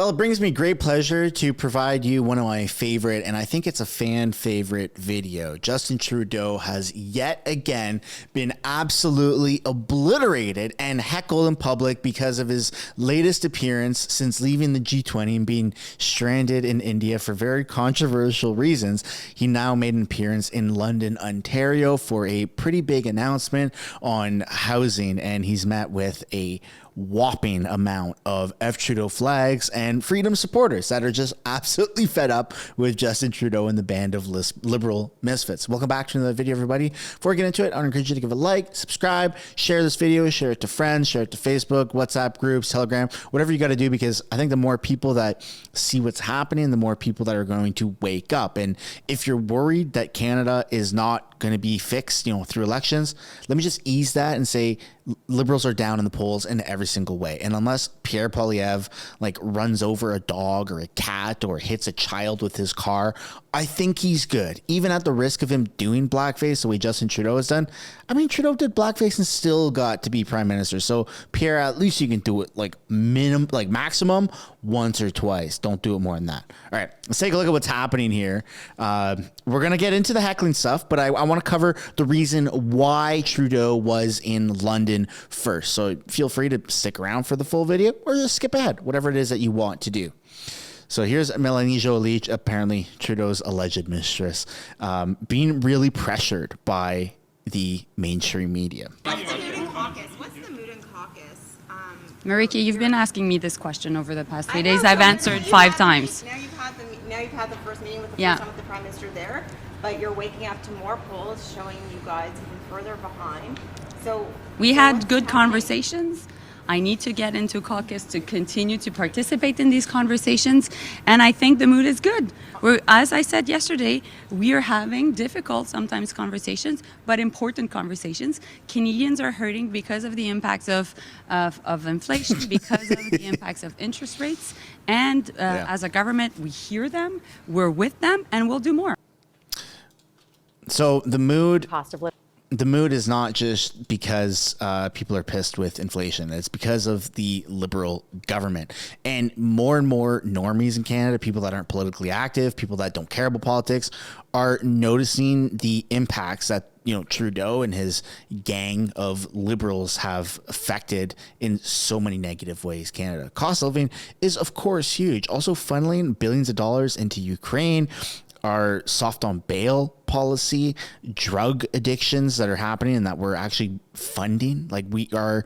Well, it brings me great pleasure to provide you one of my favorite, and I think it's a fan favorite video. Justin Trudeau has yet again been absolutely obliterated and heckled in public because of his latest appearance since leaving the G20 and being stranded in India for very controversial reasons. He now made an appearance in London, Ontario for a pretty big announcement on housing, and he's met with a whopping amount of Trudeau flags and freedom supporters that are just absolutely fed up with Justin Trudeau and the band of liberal misfits. Welcome back to another video, everybody. Before we get into it, I want to encourage you to give a like, subscribe, share this video, share it to friends, share it to Facebook, WhatsApp groups, Telegram, whatever you got to do, because I think the more people that see what's happening, the more people that are going to wake up. And if you're worried that Canada is not going to be fixed, through elections, let me just ease that and say liberals are down in the polls in every single way. And unless Pierre Poilievre runs over a dog or a cat or hits a child with his car, I think he's good, even at the risk of him doing blackface the way Justin Trudeau has done. I mean, Trudeau did blackface and still got to be prime minister. So Pierre, at least you can do it maximum once or twice. Don't do it more than that. All right, let's take a look at what's happening here. We're going to get into the heckling stuff, but I want to cover the reason why Trudeau was in London first. So feel free to stick around for the full video or just skip ahead, whatever it is that you want to do. So here's Mélanie Joly, apparently Trudeau's alleged mistress, being really pressured by the mainstream media. What's the mood in Caucus? Mariki, you've been asking me this question over the past 3 days. I've answered 5 times. Now you've had the first meeting with the first time with the Prime Minister there, but you're waking up to more polls showing you guys even further behind. So we had good conversations. I need to get into Caucus to continue to participate in these conversations, and I think the mood is good. As I said yesterday, we are having difficult sometimes conversations, but important conversations. Canadians are hurting because of the impacts of inflation, because of the impacts of interest rates, and as a government, we hear them, we're with them, and we'll do more. So the mood is not just because people are pissed with inflation. It's because of the Liberal government. And more normies in Canada, people that aren't politically active, people that don't care about politics, are noticing the impacts that Trudeau and his gang of Liberals have affected in so many negative ways Canada. Cost of living is, of course, huge. Also funneling billions of dollars into Ukraine, our soft on bail policy, drug addictions that are happening and that we're actually funding. We are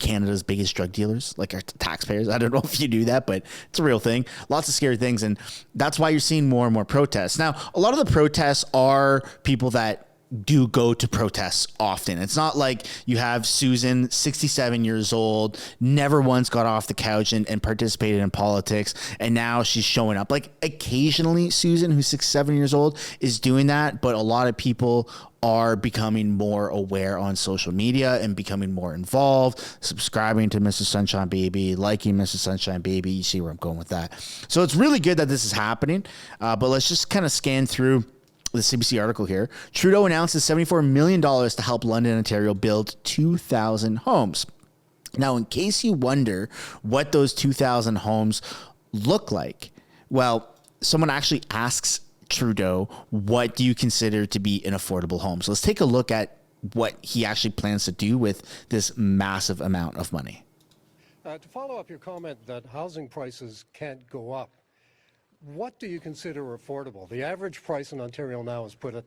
Canada's biggest drug dealers, our taxpayers. I don't know if you do that, but it's a real thing. Lots of scary things. And that's why you're seeing more and more protests. Now, a lot of the protests are people that do go to protests often. It's not like you have Susan, 67 years old, never once got off the couch and participated in politics, and now she's showing up. Occasionally Susan, who's 6-7 years old, is doing that, but a lot of people are becoming more aware on social media and becoming more involved, subscribing to Mr. Sunshine Baby, liking Mr. Sunshine Baby. You see where I'm going with that. So it's really good that this is happening, but let's just kind of scan through the CBC article here. Trudeau announces $74 million to help London, Ontario build 2,000 homes. Now, in case you wonder what those 2,000 homes look like, well, someone actually asks Trudeau, what do you consider to be an affordable home? So let's take a look at what he actually plans to do with this massive amount of money. To follow up your comment that housing prices can't go up, what do you consider affordable? The average price in Ontario now is put at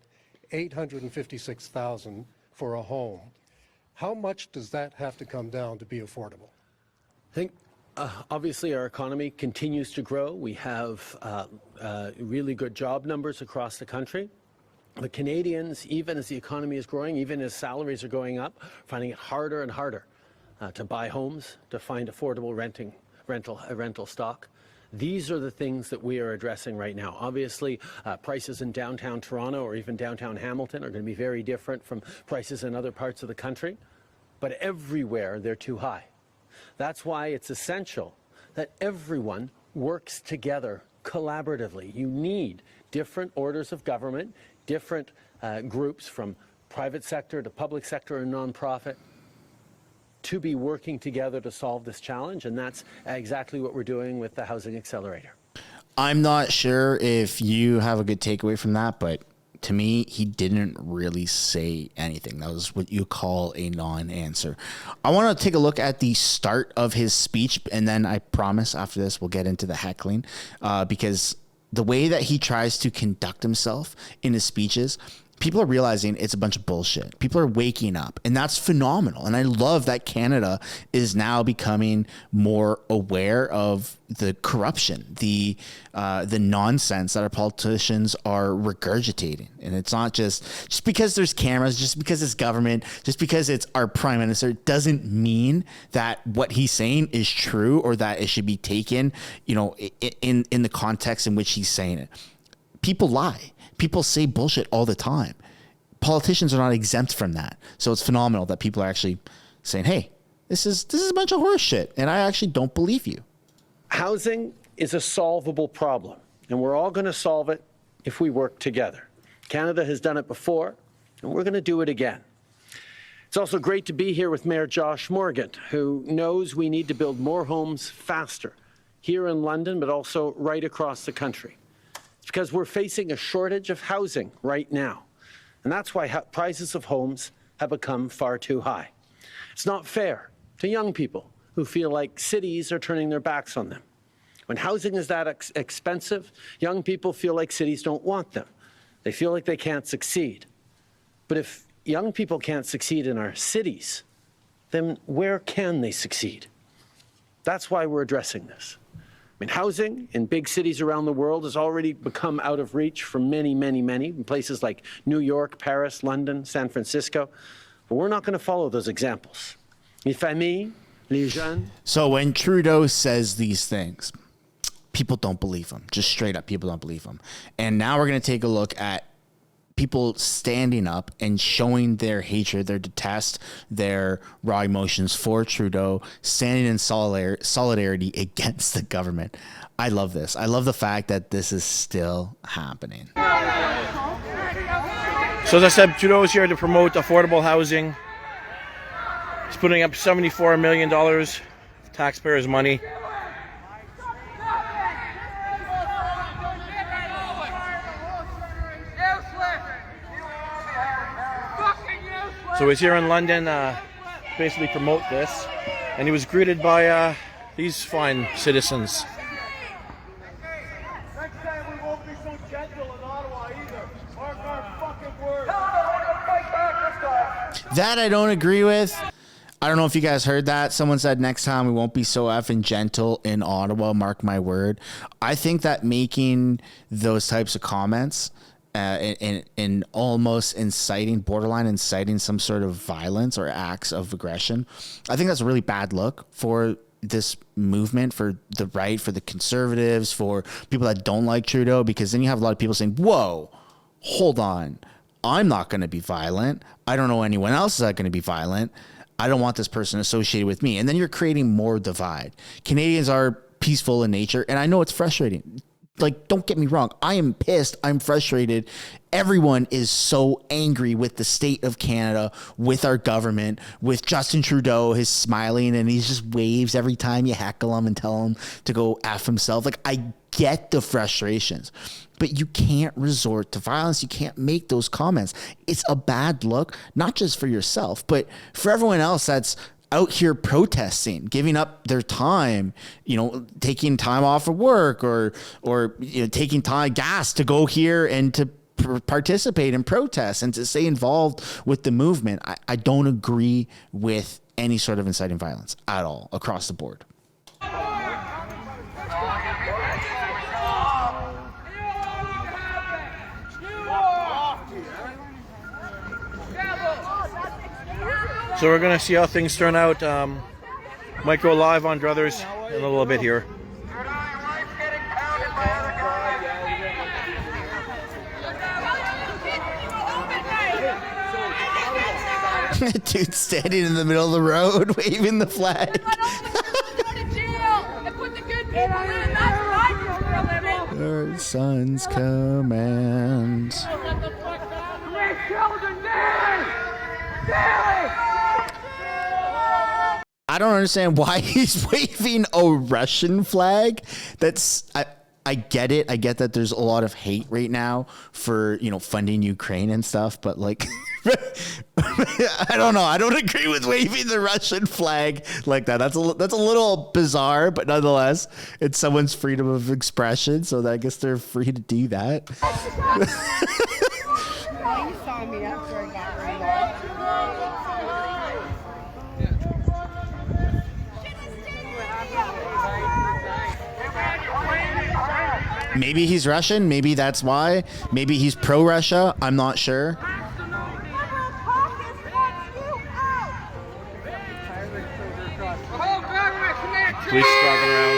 $856,000 for a home. How much does that have to come down to be affordable? I think obviously our economy continues to grow. We have really good job numbers across the country. But Canadians, even as the economy is growing, even as salaries are going up, finding it harder and harder to buy homes, to find affordable rental stock. These are the things that we are addressing right now. Obviously, prices in downtown Toronto or even downtown Hamilton are going to be very different from prices in other parts of the country, but everywhere they're too high. That's why it's essential that everyone works together collaboratively. You need different orders of government, different groups from private sector to public sector and nonprofit, to be working together to solve this challenge, and that's exactly what we're doing with the housing accelerator. I'm not sure if you have a good takeaway from that, but to me, he didn't really say anything. That was what you call a non-answer. I want to take a look at the start of his speech, and then I promise after this we'll get into the heckling, because the way that he tries to conduct himself in his speeches, people are realizing it's a bunch of bullshit. People are waking up, and that's phenomenal. And I love that Canada is now becoming more aware of the corruption, the nonsense that our politicians are regurgitating. And it's not just because there's cameras, just because it's government, just because it's our prime minister, doesn't mean that what he's saying is true or that it should be taken, in the context in which he's saying it. People lie. People say bullshit all the time. Politicians are not exempt from that. So it's phenomenal that people are actually saying, hey, this is a bunch of horse shit, and I actually don't believe you. Housing is a solvable problem, and we're all going to solve it if we work together. Canada has done it before, and we're going to do it again. It's also great to be here with Mayor Josh Morgan, who knows we need to build more homes faster here in London, but also right across the country. Because we're facing a shortage of housing right now. And that's why prices of homes have become far too high. It's not fair to young people who feel like cities are turning their backs on them. When housing is that expensive, young people feel like cities don't want them. They feel like they can't succeed. But if young people can't succeed in our cities, then where can they succeed? That's why we're addressing this. I mean, housing in big cities around the world has already become out of reach for many, many, many, in places like New York, Paris, London, San Francisco. But we're not going to follow those examples. Les familles, les jeunes. So when Trudeau says these things, people don't believe him. Just straight up, people don't believe him. And now we're going to take a look at people standing up and showing their hatred, their detest, their raw emotions for Trudeau, standing in solidarity against the government. I love this. I love the fact that this is still happening. So as I said, Trudeau is here to promote affordable housing. He's putting up $74 million of taxpayers' money. So he's here in London basically promote this, and he was greeted by these fine citizens. Next time we won't be so gentle in Ottawa either. Mark our fucking words. That I don't agree with. I don't know if you guys heard that. Someone said next time we won't be so effing gentle in Ottawa, mark my word. I think that making those types of comments and almost borderline inciting some sort of violence or acts of aggression, I think that's a really bad look for this movement, for the right, for the conservatives, for people that don't like Trudeau, because then you have a lot of people saying, whoa, hold on, I'm not going to be violent. I don't know anyone else is going to be violent. I don't want this person associated with me. And then you're creating more divide. Canadians are peaceful in nature, and I know it's frustrating. Like, don't get me wrong. I am pissed. I'm frustrated. Everyone is so angry with the state of Canada, with our government, with Justin Trudeau, his smiling, and he just waves every time you heckle him and tell him to go F himself. Like, I get the frustrations, but you can't resort to violence. You can't make those comments. It's a bad look, not just for yourself, but for everyone else that's out here protesting, giving up their time, taking time off of work or taking gas to go here and to participate in protests and to stay involved with the movement. I don't agree with any sort of inciting violence at all across the board. So we're going to see how things turn out. Might go live on Druthers in a little bit here. Dude standing in the middle of the road waving the flag. Our son's command. I don't understand why he's waving a Russian flag. I get it. I get that there's a lot of hate right now for, funding Ukraine and stuff, but like, I don't know. I don't agree with waving the Russian flag like that. That's a little bizarre, but nonetheless, it's someone's freedom of expression. So I guess they're free to do that. You saw me after I got Maybe he's Russian. Maybe that's why. Maybe he's pro-Russia. I'm not sure. Police driving around.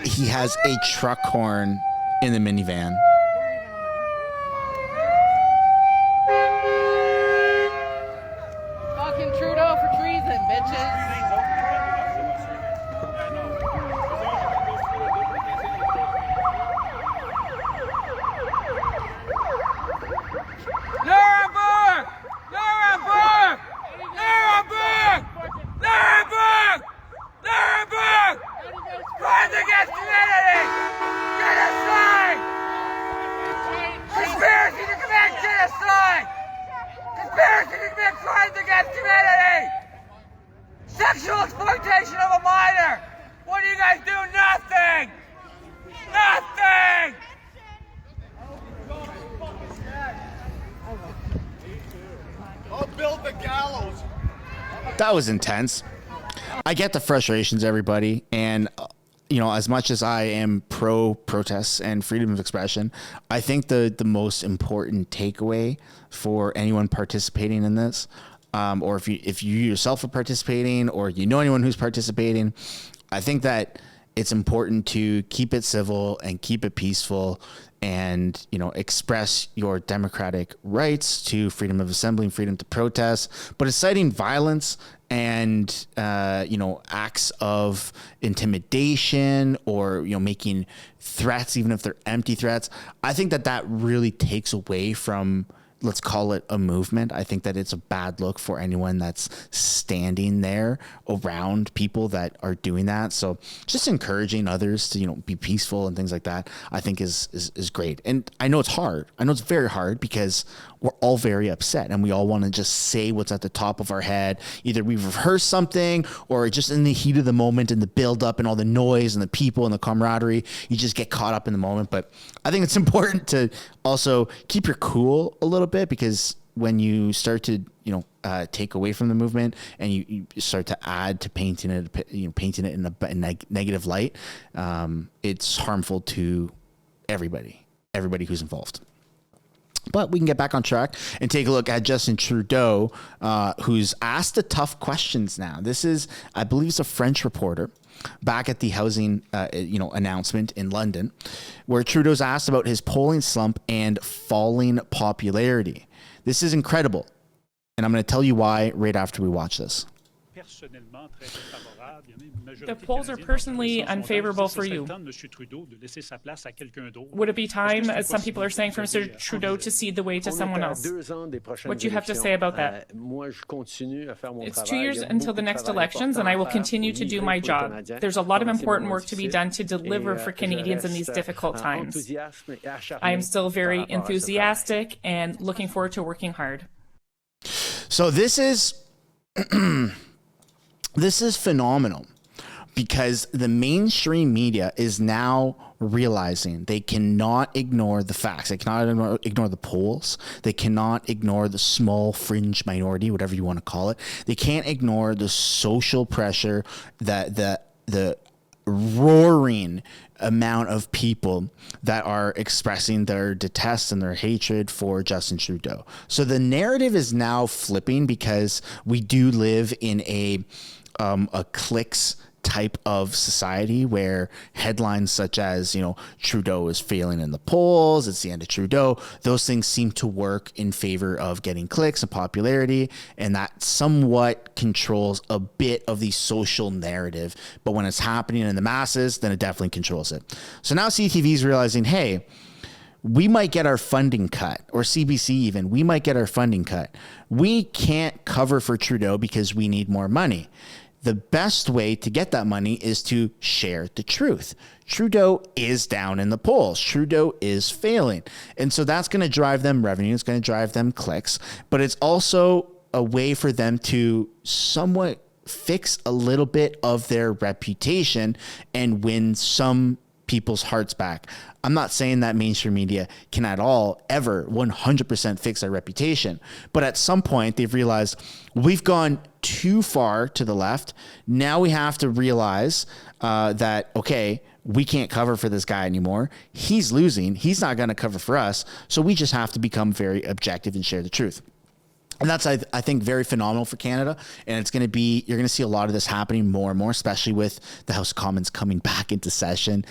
He has a truck horn in the minivan. Fucking Trudeau for treason, bitches. Nuremberg! Nuremberg! Nuremberg! Nuremberg! Nuremberg! Crimes against humanity! Genocide! Conspiracy to commit genocide! Conspiracy to commit crimes against humanity! Sexual exploitation of a minor! What do you guys do? Nothing! Nothing! I'll build the gallows. That was intense. I get the frustrations, everybody. And, as much as I am pro protests and freedom of expression, I think the most important takeaway for anyone participating in this, or if you yourself are participating or you know anyone who's participating, I think that it's important to keep it civil and keep it peaceful and, express your democratic rights to freedom of assembly and freedom to protest, but inciting violence and, acts of intimidation or, making threats, even if they're empty threats. I think that really takes away from, let's call it a movement. I think that it's a bad look for anyone that's standing there around people that are doing that. So just encouraging others to, be peaceful and things like that, I think is great. And I know it's hard. I know it's very hard because we're all very upset and we all want to just say what's at the top of our head. Either we've rehearsed something or just in the heat of the moment and the build up and all the noise and the people and the camaraderie, you just get caught up in the moment. But I think it's important to also keep your cool a little bit, because when you start to, take away from the movement and you start to add to painting it in a negative light, it's harmful to everybody who's involved. But we can get back on track and take a look at Justin Trudeau, who's asked the tough questions now. This is, I believe, it's a French reporter back at the housing, announcement in London, where Trudeau's asked about his polling slump and falling popularity. This is incredible, and I'm going to tell you why right after we watch this. The polls are personally unfavorable for you. Would it be time, as some people are saying, for Mr. Trudeau to cede the way to someone else? What do you have to say about that? It's 2 years until the next elections, and I will continue to do my job. There's a lot of important work to be done to deliver for Canadians in these difficult times. I am still very enthusiastic and looking forward to working hard. So this is this is phenomenal, because the mainstream media is now realizing they cannot ignore the facts. They cannot ignore the polls. They cannot ignore the small fringe minority, whatever you want to call it. They can't ignore the social pressure, that the roaring amount of people that are expressing their detest and their hatred for Justin Trudeau. So the narrative is now flipping, because we do live in a clicks type of society where headlines such as, Trudeau is failing in the polls, it's the end of Trudeau, those things seem to work in favor of getting clicks and popularity, and that somewhat controls a bit of the social narrative. But when it's happening in the masses, then it definitely controls it. So now CTV is realizing, hey, we might get our funding cut, or CBC even, we might get our funding cut. We can't cover for Trudeau because we need more money. The best way to get that money is to share the truth. Trudeau is down in the polls. Trudeau is failing. And so that's going to drive them revenue. It's going to drive them clicks, but it's also a way for them to somewhat fix a little bit of their reputation and win some people's hearts back. I'm not saying that mainstream media can at all ever 100% fix their reputation, but at some point they've realized we've gone too far to the left. Now we have to realize that, okay, we can't cover for this guy anymore. He's losing. He's not going to cover for us. So we just have to become very objective and share the truth. And that's, I think, very phenomenal for Canada. And it's going to be, you're going to see a lot of this happening more and more, especially with the House of Commons coming back into session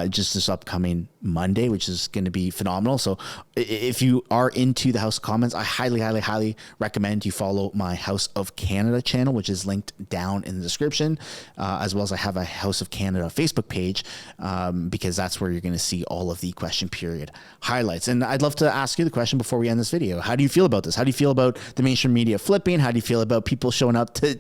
just this upcoming Monday, which is going to be phenomenal. So if you are into the House of Commons, I highly, highly, highly recommend you follow my House of Canada channel, which is linked down in the description, as well as I have a House of Canada Facebook page, because that's where you're going to see all of the question period highlights. And I'd love to ask you the question before we end this video. How do you feel about this? How do you feel about the mainstream media flipping? How do you feel about people showing up to,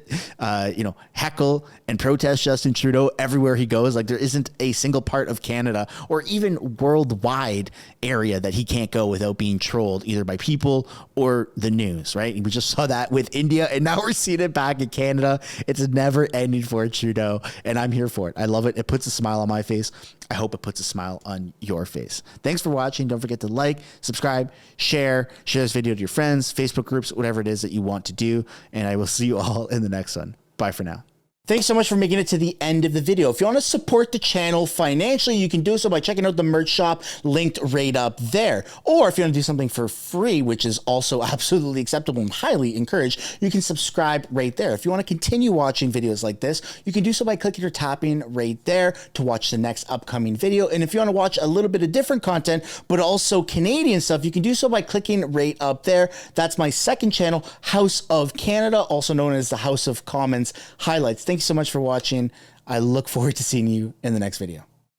heckle and protest Justin Trudeau everywhere he goes? Like, there isn't a single part of Canada or even worldwide area that he can't go without being trolled either by people or the news, right? We just saw that with India, and now we're seeing it back in Canada. It's never ending for Trudeau, and I'm here for it. I love it. It puts a smile on my face. I hope it puts a smile on your face. Thanks for watching. Don't forget to like, subscribe, share this video to your friends, Facebook groups, whatever it is that you want to do. And I will see you all in the next one. Bye for now. Thanks so much for making it to the end of the video. If you want to support the channel financially, you can do so by checking out the merch shop linked right up there. Or if you want to do something for free, which is also absolutely acceptable and highly encouraged, you can subscribe right there. If you want to continue watching videos like this, you can do so by clicking or tapping right there to watch the next upcoming video. And if you want to watch a little bit of different content, but also Canadian stuff, you can do so by clicking right up there. That's my second channel, House of Canada, also known as the House of Commons Highlights. Thank you so much for watching. I look forward to seeing you in the next video.